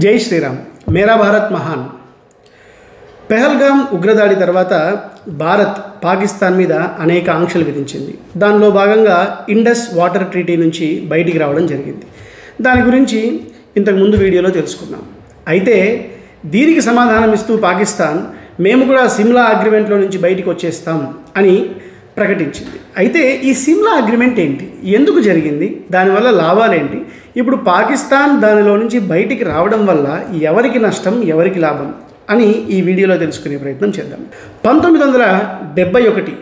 జై శ్రీరామ్. మేరా భారత్ మహాన్. పెహల్గామ్ ఉగ్రదాడి తర్వాత భారత్ పాకిస్తాన్ మీద అనేక ఆంక్షలు విధించింది. దానిలో భాగంగా ఇండస్ వాటర్ ట్రీటీ నుంచి బయటికి రావడం జరిగింది. దాని గురించి ఇంతకుముందు వీడియోలో తెలుసుకున్నాం. అయితే దీనికి సమాధానం ఇస్తూ పాకిస్తాన్ మేము కూడా సిమ్లా అగ్రిమెంట్లో నుంచి బయటికి వచ్చేస్తాం అని ప్రకటించింది. అయితే ఈ సిమ్లా అగ్రిమెంట్ ఏంటి, ఎందుకు జరిగింది, దానివల్ల లాభాలేంటి, ఇప్పుడు పాకిస్తాన్ దానిలో నుంచి బయటికి రావడం వల్ల ఎవరికి నష్టం ఎవరికి లాభం అని ఈ వీడియోలో తెలుసుకునే ప్రయత్నం చేద్దాం. 1971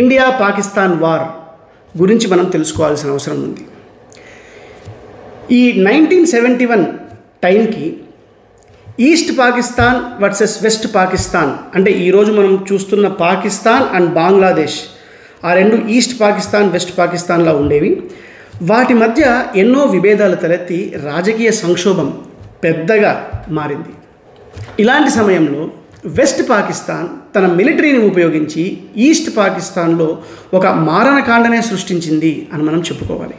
ఇండియా పాకిస్తాన్ వార్ గురించి మనం తెలుసుకోవాల్సిన అవసరం ఉంది. ఈ 1971 టైంకి east Pakistan versus west Pakistan, అంటే ఈరోజు మనం చూస్తున్న పాకిస్తాన్ అండ్ బంగ్లాదేశ్, ఆ రెండు ఈస్ట్ పాకిస్తాన్ వెస్ట్ పాకిస్తాన్లా ఉండేవి. వాటి మధ్య ఎన్నో విభేదాలు తలెత్తి రాజకీయ సంక్షోభం పెద్దగా మారింది. ఇలాంటి సమయంలో వెస్ట్ పాకిస్తాన్ తన మిలిటరీని ఉపయోగించి ఈస్ట్ పాకిస్తాన్లో ఒక మారణకాండనే సృష్టించింది అని మనం చెప్పుకోవాలి.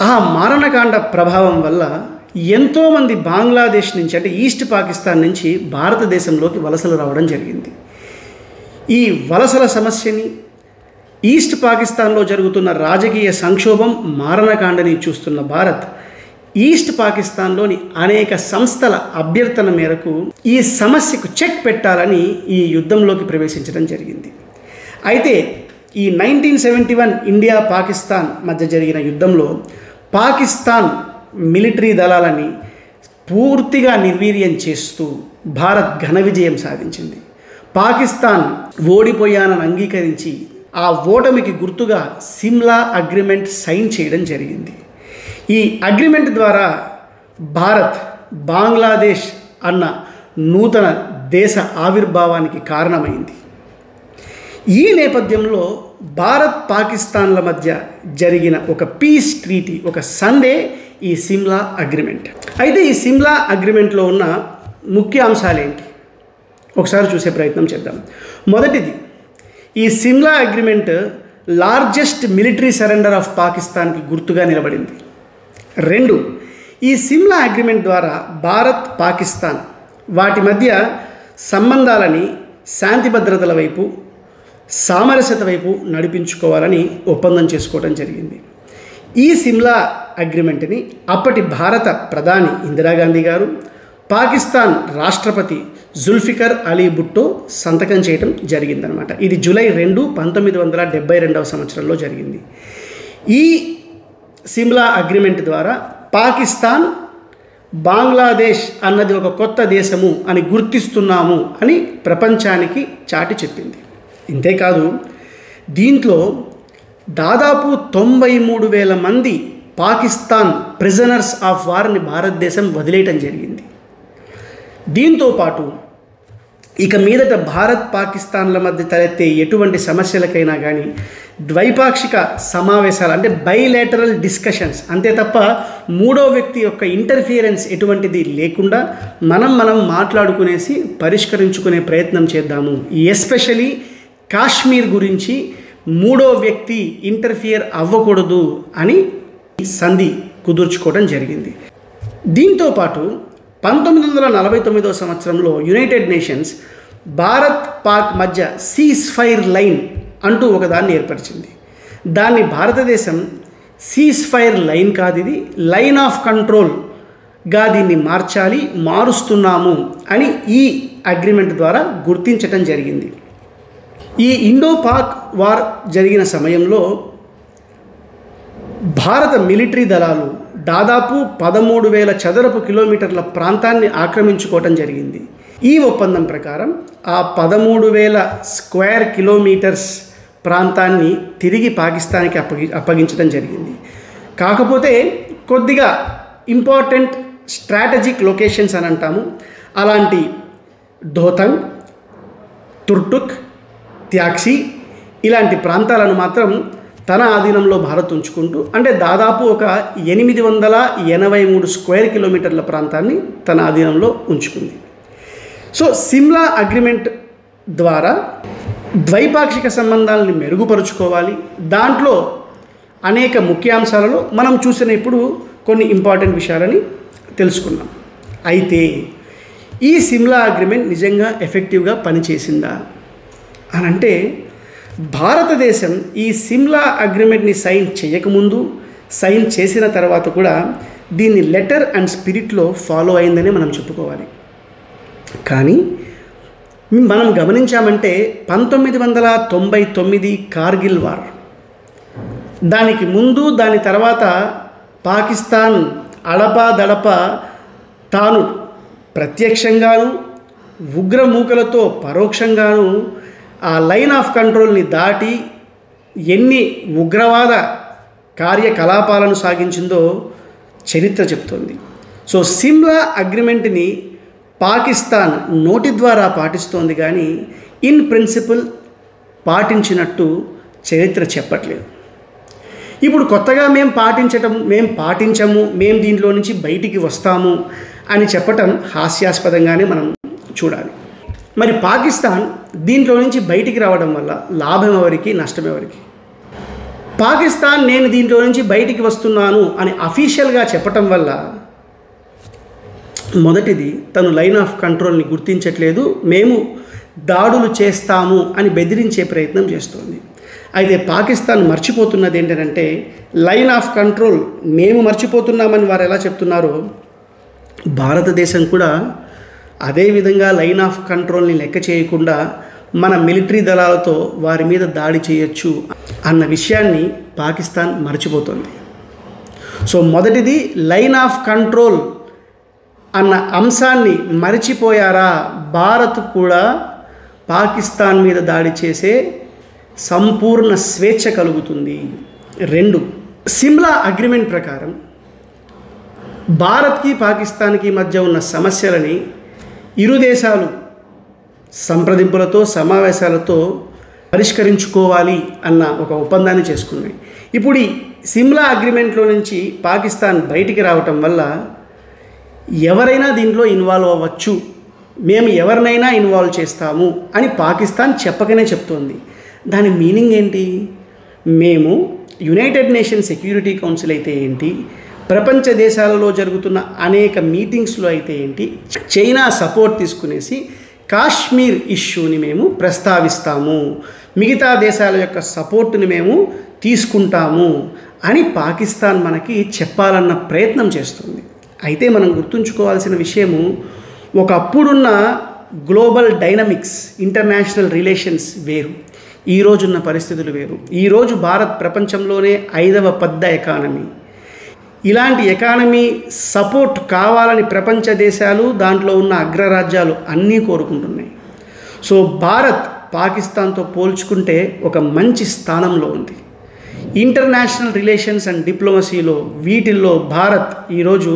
ఆ మారణకాండ ప్రభావం వల్ల ఎంతోమంది బంగ్లాదేశ్ నుంచి, అంటే ఈస్ట్ పాకిస్తాన్ నుంచి భారతదేశంలోకి వలసలు రావడం జరిగింది. ఈ వలసల సమస్యని, ఈస్ట్ పాకిస్తాన్లో జరుగుతున్న రాజకీయ సంక్షోభం, మారణకాండని చూస్తున్న భారత్ ఈస్ట్ పాకిస్తాన్లోని అనేక సంస్థల అభ్యర్థన మేరకు ఈ సమస్యకు చెక్ పెట్టాలని ఈ యుద్ధంలోకి ప్రవేశించడం జరిగింది. అయితే ఈ 1971 ఇండియా పాకిస్తాన్ మధ్య జరిగిన యుద్ధంలో పాకిస్తాన్ మిలిటరీ దళాలని పూర్తిగా నిర్వీర్యం చేస్తూ భారత్ ఘన విజయం సాధించింది. పాకిస్తాన్ ఓడిపోయానని అంగీకరించి ఆ ఓటమికి గుర్తుగా సిమ్లా అగ్రిమెంట్ సైన్ చేయడం జరిగింది. ఈ అగ్రిమెంట్ ద్వారా భారత్ బంగ్లాదేశ్ అన్న నూతన దేశ ఆవిర్భావానికి కారణమైంది. ఈ నేపథ్యంలో భారత్ పాకిస్తాన్ల మధ్య జరిగిన ఒక పీస్ ట్రీటీ, ఒక సండే ఈ సిమ్లా అగ్రిమెంట్. అయితే ఈ సిమ్లా అగ్రిమెంట్లో ఉన్న ముఖ్య అంశాలేంటి ఒకసారి చూసే ప్రయత్నం చేద్దాం. మొదటిది, ఈ Simla agreement largest military surrender of పాకిస్తాన్కి గుర్తుగా నిలబడింది. 2, ఈ సిమ్లా అగ్రిమెంట్ ద్వారా భారత్ పాకిస్తాన్ వాటి మధ్య సంబంధాలని శాంతి భద్రతల వైపు, సామరస్యత వైపు నడిపించుకోవాలని ఒప్పందం చేసుకోవడం జరిగింది. ఈ సిమ్లా అగ్రిమెంట్ని అప్పటి భారత ప్రధాని ఇందిరాగాంధీ గారు, పాకిస్తాన్ రాష్ట్రపతి జుల్ఫికర్ అలీ భుట్టో సంతకం చేయడం జరిగిందనమాట. ఇది జూలై 2, 1972 సంవత్సరంలో జరిగింది. ఈ సిమ్లా అగ్రిమెంట్ ద్వారా పాకిస్తాన్ బంగ్లాదేశ్ అన్నది ఒక కొత్త దేశము అని గుర్తిస్తున్నాము అని ప్రపంచానికి చాటి చెప్పింది. ఇంతేకాదు, దీంట్లో దాదాపు 93,000 మంది పాకిస్తాన్ ప్రిజనర్స్ ఆఫ్ వార్ని భారతదేశం వదిలేయటం జరిగింది. దీంతోపాటు ఇక మీదట భారత్ పాకిస్తాన్ల మధ్య తలెత్తే ఎటువంటి సమస్యలకైనా కానీ ద్వైపాక్షిక సమావేశాలు, అంటే బైలేటరల్ డిస్కషన్స్, అంతే తప్ప మూడో వ్యక్తి యొక్క ఇంటర్ఫియరెన్స్ ఎటువంటిది లేకుండా మనం మాట్లాడుకునేసి పరిష్కరించుకునే ప్రయత్నం చేద్దాము. ఎస్పెషలీ కాశ్మీర్ గురించి మూడో వ్యక్తి ఇంటర్ఫియర్ అవ్వకూడదు అని సంధి కుదుర్చుకోవడం జరిగింది. దీంతోపాటు 1949 సంవత్సరంలో యునైటెడ్ నేషన్స్ భారత్ పాక్ మధ్య సీజ్ ఫైర్ లైన్ అంటూ ఒకదాన్ని ఏర్పరిచింది. దాన్ని భారతదేశం సీజ్ ఫైర్ లైన్ కాదు, ఇది లైన్ ఆఫ్ కంట్రోల్గా దీన్ని మారుస్తున్నాము అని ఈ అగ్రిమెంట్ ద్వారా గుర్తించటం జరిగింది. ఈ ఇండో పాక్ వార్ జరిగిన సమయంలో భారత మిలిటరీ దళాలు దాదాపు 13,000 చదరపు కిలోమీటర్ల ప్రాంతాన్ని ఆక్రమించుకోవటం జరిగింది. ఈ ఒప్పందం ప్రకారం ఆ 13,000 స్క్వేర్ కిలోమీటర్స్ ప్రాంతాన్ని తిరిగి పాకిస్తాన్కి అప్పగించడం జరిగింది. కాకపోతే కొద్దిగా ఇంపార్టెంట్ స్ట్రాటజిక్ లొకేషన్స్ అని అంటాము, అలాంటి ధోతంగ్, తుర్టుక్, త్యాక్సీ ఇలాంటి ప్రాంతాలను మాత్రం తన ఆధీనంలో భారత్ ఉంచుకుంటూ, అంటే దాదాపు ఒక 883 స్క్వేర్ కిలోమీటర్ల ప్రాంతాన్ని తన ఆధీనంలో ఉంచుకుంది. సో సిమ్లా అగ్రిమెంట్ ద్వారా ద్వైపాక్షిక సంబంధాలను మెరుగుపరుచుకోవాలి. దాంట్లో అనేక ముఖ్యాంశాలలో మనం చూసిన ఇప్పుడు కొన్ని ఇంపార్టెంట్ విషయాలని తెలుసుకున్నాం. అయితే ఈ సిమ్లా అగ్రిమెంట్ నిజంగా ఎఫెక్టివ్గా పనిచేసిందా అని అంటే, భారతదేశం ఈ సిమ్లా అగ్రిమెంట్ని సైన్ చేయకముందు, సైన్ చేసిన తర్వాత కూడా దీన్ని లెటర్ అండ్ స్పిరిట్లో ఫాలో అయిందని మనం చెప్పుకోవాలి. కానీ మనం గమనించామంటే 1999 కార్గిల్ వార్, దానికి ముందు దాని తర్వాత పాకిస్తాన్ అడపాదడప తాను ప్రత్యక్షంగాను ఉగ్రమూకలతో పరోక్షంగాను ఆ లైన్ ఆఫ్ కంట్రోల్ని దాటి ఎన్ని ఉగ్రవాద కార్యకలాపాలను సాగించిందో చరిత్ర చెప్తోంది. సో సిమ్లా అగ్రిమెంట్ని పాకిస్తాన్ నోటి ద్వారా పాటిస్తోంది, కానీ ఇన్ ప్రిన్సిపల్ పాటించినట్టు చరిత్ర చెప్పట్లేదు. ఇప్పుడు కొత్తగా మేము పాటించము, మేము దీంట్లో నుంచి బయటికి వస్తాము అని చెప్పటం హాస్యాస్పదంగానే మనం చూడాలి. మరి పాకిస్తాన్ దీంట్లో నుంచి బయటికి రావడం వల్ల లాభం ఎవరికి, నష్టం ఎవరికి? పాకిస్తాన్ నేను దీంట్లో నుంచి బయటికి వస్తున్నాను అని అఫీషియల్గా చెప్పటం వల్ల మొదటిది తను లైన్ ఆఫ్ కంట్రోల్ని గుర్తించట్లేదు, మేము దాడులు చేస్తాము అని బెదిరించే ప్రయత్నం చేస్తోంది. అయితే పాకిస్తాన్ మర్చిపోతున్నది ఏంటంటే, లైన్ ఆఫ్ కంట్రోల్ మేము మర్చిపోతున్నామని వారు ఎలా చెప్తున్నారో, భారతదేశం కూడా అదేవిధంగా లైన్ ఆఫ్ కంట్రోల్ని లెక్క చేయకుండా మన మిలిటరీ దళాలతో వారి మీద దాడి చేయొచ్చు అన్న విషయాన్ని పాకిస్తాన్ మర్చిపోతుంది. సో మొదటిది లైన్ ఆఫ్ కంట్రోల్ అన్న అంశాన్ని మరిచిపోయారా, భారత్ కూడా పాకిస్తాన్ మీద దాడి చేసే సంపూర్ణ స్వేచ్ఛ కలుగుతుంది. 2, సిమ్లా అగ్రిమెంట్ ప్రకారం భారత్కి పాకిస్తాన్కి మధ్య ఉన్న సమస్యలని ఇరు దేశాలు సంప్రదింపులతో, సమావేశాలతో పరిష్కరించుకోవాలి అన్న ఒక ఒప్పందాన్ని చేసుకున్నాయి. ఇప్పుడు ఈ సిమ్లా అగ్రిమెంట్లో నుంచి పాకిస్తాన్ బయటికి రావటం వల్ల ఎవరైనా దీంట్లో ఇన్వాల్వ్ అవ్వచ్చు, మేము ఎవరినైనా ఇన్వాల్వ్ చేస్తాము అని పాకిస్తాన్ చెప్పకనే చెప్తోంది. దాని మీనింగ్ ఏంటి? మేము యునైటెడ్ నేషన్ సెక్యూరిటీ కౌన్సిల్ అయితే ఏంటి, ప్రపంచ దేశాలలో జరుగుతున్న అనేక మీటింగ్స్లో అయితే ఏంటి, చైనా సపోర్ట్ తీసుకునేసి కాశ్మీర్ ఇష్యూని మేము ప్రస్తావిస్తాము, మిగతా దేశాల యొక్క సపోర్టుని మేము తీసుకుంటాము అని పాకిస్తాన్ మనకి చెప్పాలన్న ప్రయత్నం చేస్తుంది. అయితే మనం గుర్తుంచుకోవాల్సిన విషయము, ఒకప్పుడున్న గ్లోబల్ డైనమిక్స్, ఇంటర్నేషనల్ రిలేషన్స్ వేరు, ఈరోజున్న పరిస్థితులు వేరు. ఈరోజు భారత్ ప్రపంచంలోనే 5వ పెద్ద ఎకానమీ. ఇలాంటి ఎకానమీ సపోర్ట్ కావాలని ప్రపంచ దేశాలు, దాంట్లో ఉన్న అగ్రరాజ్యాలు అన్నీ కోరుకుంటున్నాయి. సో భారత్ పాకిస్తాన్తో పోల్చుకుంటే ఒక మంచి స్థానంలో ఉంది. ఇంటర్నేషనల్ రిలేషన్స్ అండ్ డిప్లొమసీలో వీటిల్లో భారత్ ఈరోజు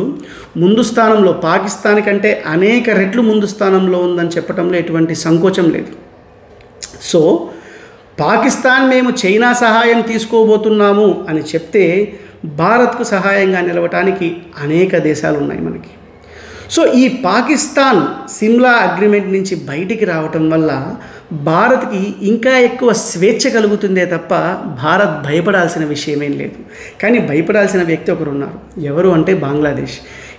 ముందు స్థానంలో, పాకిస్తాన్ కంటే అనేక రెట్లు ముందు స్థానంలో ఉందని చెప్పడంలో ఎటువంటి సంకోచం లేదు. సో పాకిస్తాన్ మేము చైనా సహాయం తీసుకోబోతున్నాము అని చెప్తే భారత్కు సహాయంగా నిలవటానికి అనేక దేశాలు ఉన్నాయి మనకి. సో ఈ పాకిస్తాన్ సిమ్లా అగ్రిమెంట్ నుంచి బయటికి రావటం వల్ల భారత్కి ఇంకా ఎక్కువ స్వేచ్ఛ కలుగుతుందే తప్ప భారత్ భయపడాల్సిన విషయమేం లేదు. కానీ భయపడాల్సిన వ్యక్తి ఒకరు ఉన్నారు. ఎవరు అంటే బంగ్లాదేశ్.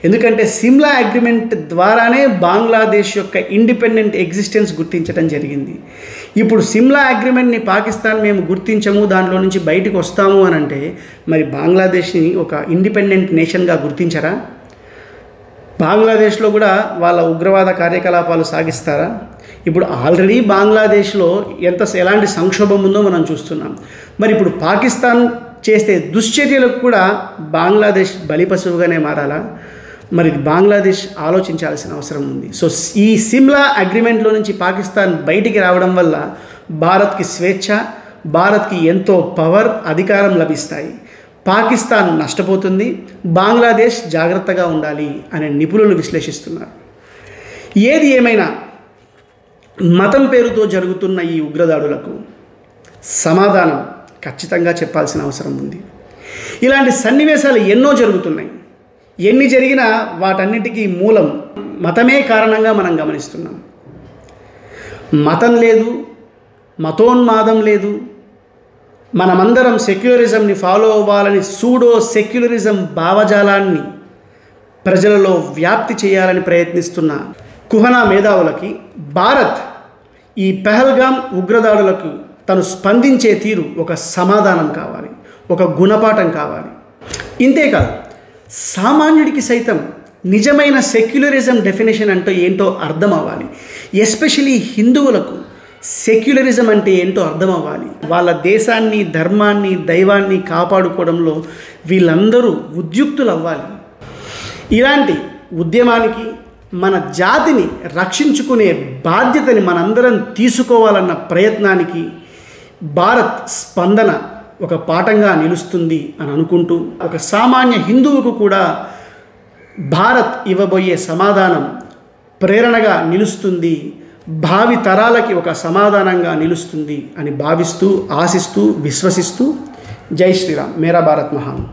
ఎందుకంటే సిమ్లా అగ్రిమెంట్ ద్వారానే బంగ్లాదేశ్ యొక్క ఇండిపెండెంట్ ఎగ్జిస్టెన్స్ గుర్తించడం జరిగింది. ఇప్పుడు సిమ్లా అగ్రిమెంట్ని పాకిస్తాన్ మేము గుర్తించము, దాంట్లో నుంచి బయటకు వస్తాము అని అంటే మరి బంగ్లాదేశ్ని ఒక ఇండిపెండెంట్ నేషన్గా గుర్తించరా? బంగ్లాదేశ్లో కూడా వాళ్ళ ఉగ్రవాద కార్యకలాపాలు సాగిస్తారా? ఇప్పుడు ఆల్రెడీ బంగ్లాదేశ్లో ఎలాంటి సంక్షోభం ఉందో మనం చూస్తున్నాం. మరి ఇప్పుడు పాకిస్తాన్ చేసే దుశ్చర్యలకు కూడా బంగ్లాదేశ్ బలిపశువుగానే మారాలా? మరి బంగ్లాదేశ్ ఆలోచించాల్సిన అవసరం ఉంది. సో ఈ సిమ్లా అగ్రిమెంట్లో నుంచి పాకిస్తాన్ బయటికి రావడం వల్ల భారత్కి స్వేచ్ఛ, భారత్కి ఎంతో పవర్, అధికారం లభిస్తాయి. పాకిస్తాన్ నష్టపోతుంది, బంగ్లాదేశ్ జాగ్రత్తగా ఉండాలి అనే నిపుణులు విశ్లేషిస్తున్నారు. ఏది ఏమైనా మతం పేరుతో జరుగుతున్న ఈ ఉగ్రదాడులకు సమాధానం ఖచ్చితంగా చెప్పాల్సిన అవసరం ఉంది. ఇలాంటి సన్నివేశాలు ఎన్నో జరుగుతున్నాయి. ఎన్ని జరిగినా వాటన్నిటికీ మూలం మతమే కారణంగా మనం గమనిస్తున్నాం. మతం లేదు, మతోన్మాదం లేదు, మనమందరం సెక్యులరిజంని ఫాలో అవ్వాలని సూడో సెక్యులరిజం భావజాలాన్ని ప్రజలలో వ్యాప్తి చేయాలని ప్రయత్నిస్తున్న కుహనా మేధావులకి భారత్ ఈ పెహల్గాం ఉగ్రదాడులకు తను స్పందించే తీరు ఒక సమాధానం కావాలి, ఒక గుణపాఠం కావాలి. ఇంతేకాదు, సామాన్యుడికి సైతం నిజమైన సెక్యులరిజం డెఫినేషన్ అంటే ఏంటో అర్థం అవ్వాలి. ఎస్పెషలీ హిందువులకు సెక్యులరిజం అంటే ఏంటో అర్థం అవ్వాలి. వాళ్ళ దేశాన్ని, ధర్మాన్ని, దైవాన్ని కాపాడుకోవడంలో వీళ్ళందరూ ఉద్యుక్తులు అవ్వాలి. ఇలాంటి ఉద్యమానికి, మన జాతిని రక్షించుకునే బాధ్యతని మనందరం తీసుకోవాలన్న ప్రయత్నానికి భారత్ స్పందన ఒక పాఠంగా నిలుస్తుంది అని అనుకుంటూ, ఒక సామాన్య హిందువుకు కూడా భారత్ ఇవ్వబోయే సమాధానం ప్రేరణగా నిలుస్తుంది, భావి తరాలకి ఒక సమాధానంగా నిలుస్తుంది అని భావిస్తూ, ఆశిస్తూ, విశ్వసిస్తూ, జై శ్రీరామ్. మేరా భారత్ మహాన్.